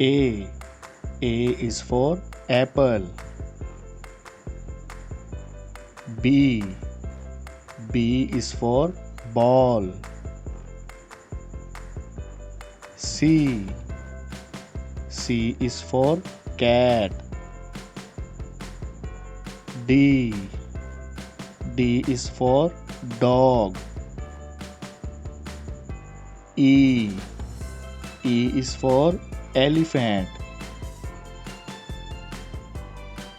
A. A is for apple. B. B is for ball. C. C is for cat. D. D is for dog. E. E is for elephant.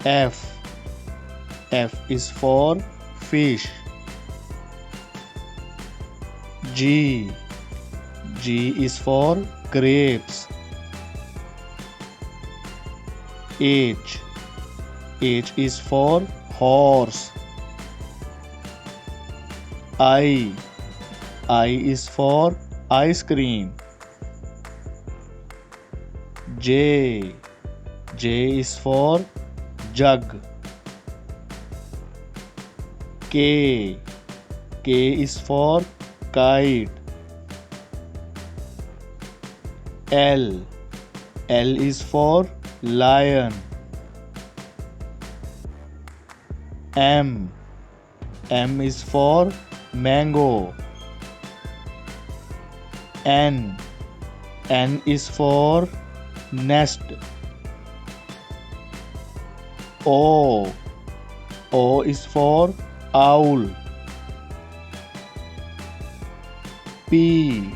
F. F is for fish. G. G is for grapes. H. H is for horse. I. I is for ice cream. J. J is for jug. K. K is for kite. L. L is for lion. M. M is for mango. N. N is for nest. O. O is for owl. P.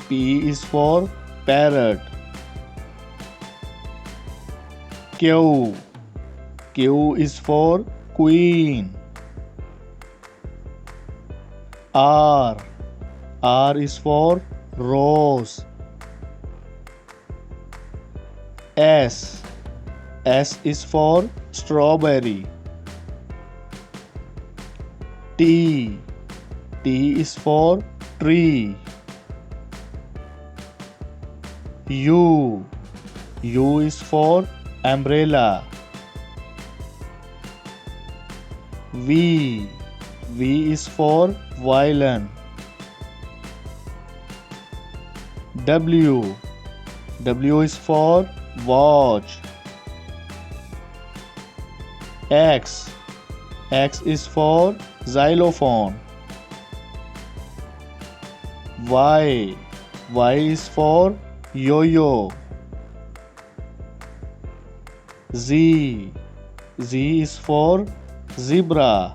P is for parrot. Q. Q is for queen. R. R is for rose. S. S is for strawberry. T. T is for tree. U. U is for umbrella. V. V is for violin. W. W is for watch. X. X is for xylophone. Y. Y is for yo-yo. Z. Z is for zebra.